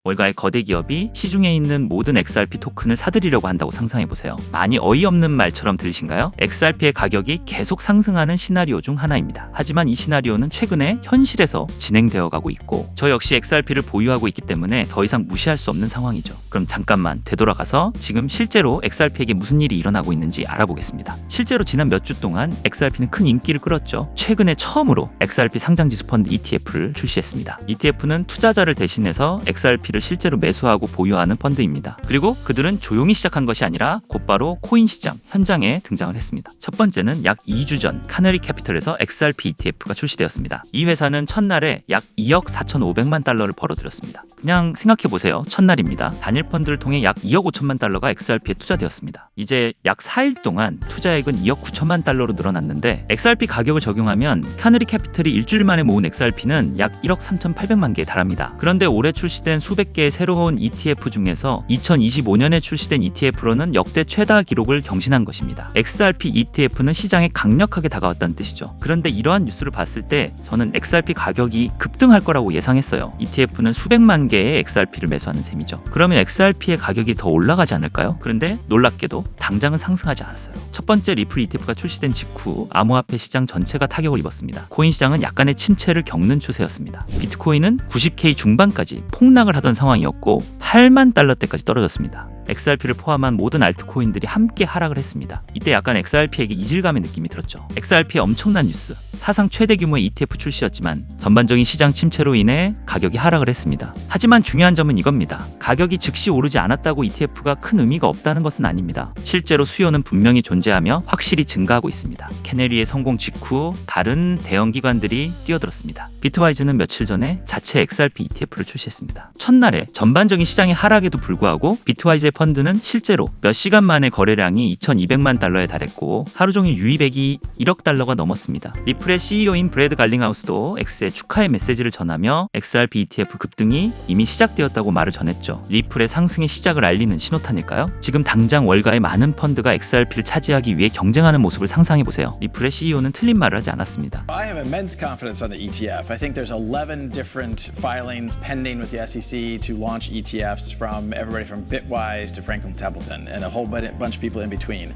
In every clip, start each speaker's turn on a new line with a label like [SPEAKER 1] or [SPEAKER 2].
[SPEAKER 1] 월가의 거대 기업이 시중에 있는 모든 XRP 토큰을 사들이려고 한다고 상상해보세요. 많이 어이없는 말처럼 들리신가요? XRP의 가격이 계속 상승하는 시나리오 중 하나입니다. 하지만 이 시나리오는 최근에 현실에서 진행되어 가고 있고 저 역시 XRP를 보유하고 있기 때문에 더 이상 무시할 수 없는 상황이죠. 그럼 잠깐만 되돌아가서 지금 실제로 XRP에게 무슨 일이 일어나고 있는지 알아보겠습니다. 실제로 지난 몇 주 동안 XRP는 큰 인기를 끌었죠. 최근에 처음으로 XRP 상장지수 펀드 ETF를 출시했습니다. ETF는 투자자를 대신해서 XRP를 실제로 매수하고 보유하는 펀드입니다. 그리고 그들은 조용히 시작한 것이 아니라 곧바로 코인 시장 현장에 등장을 했습니다. 첫 번째는 약 2주 전 카네리 캐피털에서 XRP ETF가 출시되었습니다. 이 회사는 첫날에 약 2억 4,500만 달러를 벌어들였습니다. 그냥 생각해보세요. 첫날입니다. 단일 펀드를 통해 약 2억 5천만 달러가 XRP에 투자되었습니다. 이제 약 4일 동안 투자액은 2억 9천만 달러로 늘어났는데 XRP 가격을 적용하면 카네리 캐피털이 일주일 만에 모은 XRP는 약 1억 3,800만 개에 달합니다. 그런데 올해 출시된 수백 개의 새로운 ETF 중에서 2025년에 출시된 ETF로는 역대 최다 기록을 경신한 것입니다. XRP ETF는 시장에 강력하게 다가왔다는 뜻이죠. 그런데 이러한 뉴스를 봤을 때 저는 XRP 가격이 급등할 거라고 예상했어요. ETF는 수백만 개의 XRP를 매수하는 셈이죠. 그러면 XRP의 가격이 더 올라가지 않을까요? 그런데 놀랍게도 당장은 상승하지 않았어요. 첫 번째 리플 ETF가 출시된 직후 암호화폐 시장 전체가 타격을 입었습니다. 코인 시장은 약간의 침체를 겪는 추세였습니다. 비트코인은 90K 중반까지 폭락을 하던 상황이었고 8만 달러대까지 떨어졌습니다. XRP를 포함한 모든 알트코인들이 함께 하락을 했습니다. 이때 약간 XRP에게 이질감의 느낌이 들었죠. XRP의 엄청난 뉴스, 사상 최대 규모의 ETF 출시였지만 전반적인 시장 침체로 인해 가격이 하락을 했습니다. 하지만 중요한 점은 이겁니다. 가격이 즉시 오르지 않았다고 ETF가 큰 의미가 없다는 것은 아닙니다. 실제로 수요는 분명히 존재하며 확실히 증가하고 있습니다. 캐네리의 성공 직후 다른 대형 기관들이 뛰어들었습니다. 비트와이즈는 며칠 전에 자체 XRP ETF를 출시했습니다. 첫날에 전반적인 시장의 하락에도 불구하고 비트와이즈의 펀드는 실제로 몇 시간 만에 거래량이 2,200만 달러에 달했고 하루 종일 유입액이 1억 달러가 넘었습니다. 리플의 CEO인 브래드 갈링하우스도 X에 축하의 메시지를 전하며 XRP ETF 급등이 이미 시작되었다고 말을 전했죠. 리플의 상승의 시작을 알리는 신호탄일까요? 지금 당장 월가의 많은 펀드가 XRP를 차지하기 위해 경쟁하는 모습을 상상해보세요. 리플의 CEO는 틀린 말을 하지 않았습니다.
[SPEAKER 2] I have immense confidence on the ETF. I think there's 11 different filings pending with the SEC to launch ETFs from everybody from Bitwise to Franklin Templeton and a whole bunch of people in between.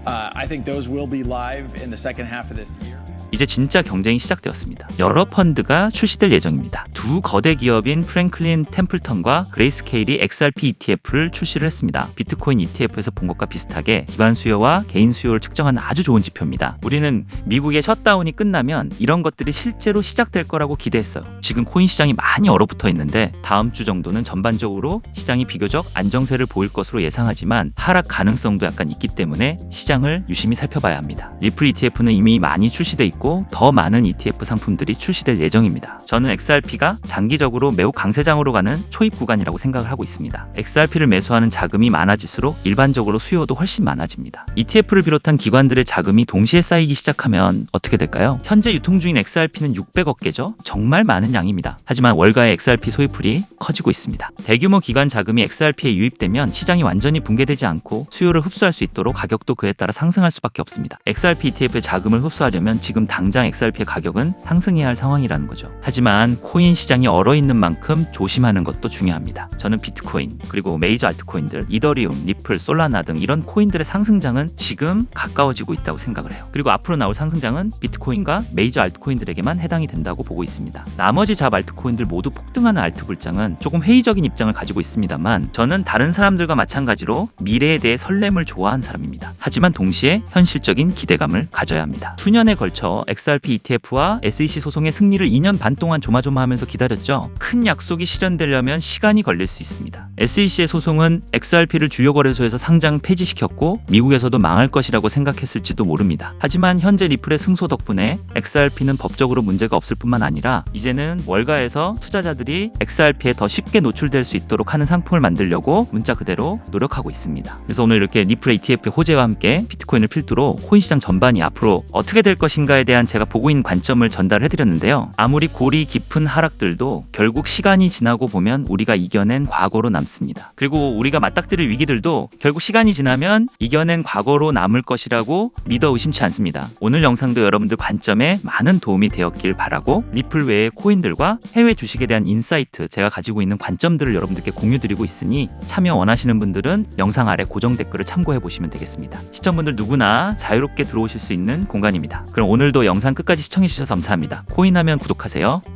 [SPEAKER 2] I think those will be live in the second half of this year.
[SPEAKER 1] 이제 진짜 경쟁이 시작되었습니다. 여러 펀드가 출시될 예정입니다. 두 거대 기업인 프랭클린 템플턴과 그레이스케일이 XRP ETF를 출시를 했습니다. 비트코인 ETF에서 본 것과 비슷하게 기관 수요와 개인 수요를 측정하는 아주 좋은 지표입니다. 우리는 미국의 셧다운이 끝나면 이런 것들이 실제로 시작될 거라고 기대했어요. 지금 코인 시장이 많이 얼어붙어 있는데 다음 주 정도는 전반적으로 시장이 비교적 안정세를 보일 것으로 예상하지만 하락 가능성도 약간 있기 때문에 시장을 유심히 살펴봐야 합니다. 리플 ETF는 이미 많이 출시돼 있고 더 많은 ETF 상품들이 출시될 예정입니다. 저는 XRP가 장기적으로 매우 강세장으로 가는 초입 구간이라고 생각을 하고 있습니다. XRP를 매수하는 자금이 많아질수록 일반적으로 수요도 훨씬 많아집니다. ETF를 비롯한 기관들의 자금이 동시에 쌓이기 시작하면 어떻게 될까요? 현재 유통 중인 XRP는 600억 개죠. 정말 많은 양입니다. 하지만 월가의 XRP 소유풀이 커지고 있습니다. 대규모 기관 자금이 XRP에 유입되면 시장이 완전히 붕괴되지 않고 수요를 흡수할 수 있도록 가격도 그에 따라 상승할 수밖에 없습니다. XRP ETF의 자금을 흡수하려면 지금 당장 XRP의 가격은 상승해야 할 상황이라는 거죠. 하지만 코인 시장이 얼어있는 만큼 조심하는 것도 중요합니다. 저는 비트코인, 그리고 메이저 알트코인들, 이더리움, 리플, 솔라나 등 이런 코인들의 상승장은 지금 가까워지고 있다고 생각을 해요. 그리고 앞으로 나올 상승장은 비트코인과 메이저 알트코인들에게만 해당이 된다고 보고 있습니다. 나머지 잡 알트코인들 모두 폭등하는 알트 불장은 조금 회의적인 입장을 가지고 있습니다만 저는 다른 사람들과 마찬가지로 미래에 대해 설렘을 좋아하는 사람입니다. 하지만 동시에 현실적인 기대감을 가져야 합니다. 수년에 걸쳐 XRP ETF와 SEC 소송의 승리를 2년 반 동안 조마조마하면서 기다렸죠. 큰 약속이 실현되려면 시간이 걸릴 수 있습니다. SEC의 소송은 XRP를 주요 거래소에서 상장 폐지시켰고 미국에서도 망할 것이라고 생각했을지도 모릅니다. 하지만 현재 리플의 승소 덕분에 XRP는 법적으로 문제가 없을 뿐만 아니라 이제는 월가에서 투자자들이 XRP에 더 쉽게 노출될 수 있도록 하는 상품을 만들려고 문자 그대로 노력하고 있습니다. 그래서 오늘 이렇게 리플의 ETF의 호재와 함께 비트코인을 필두로 코인 시장 전반이 앞으로 어떻게 될 것인가에 대한 제가 보고 있는 관점을 전달해드렸는데요. 아무리 골이 깊은 하락들도 결국 시간이 지나고 보면 우리가 이겨낸 과거로 남습니다. 그리고 우리가 맞닥뜨릴 위기들도 결국 시간이 지나면 이겨낸 과거로 남을 것이라고 믿어 의심치 않습니다. 오늘 영상도 여러분들 관점에 많은 도움이 되었길 바라고, 리플 외의 코인들과 해외 주식에 대한 인사이트, 제가 가지고 있는 관점들을 여러분들께 공유드리고 있으니 참여 원하시는 분들은 영상 아래 고정 댓글을 참고해 보시면 되겠습니다. 시청분들 누구나 자유롭게 들어오실 수 있는 공간입니다. 그럼 오늘도 영상 끝까지 시청해 주셔서 감사합니다. 코인하면 구독하세요.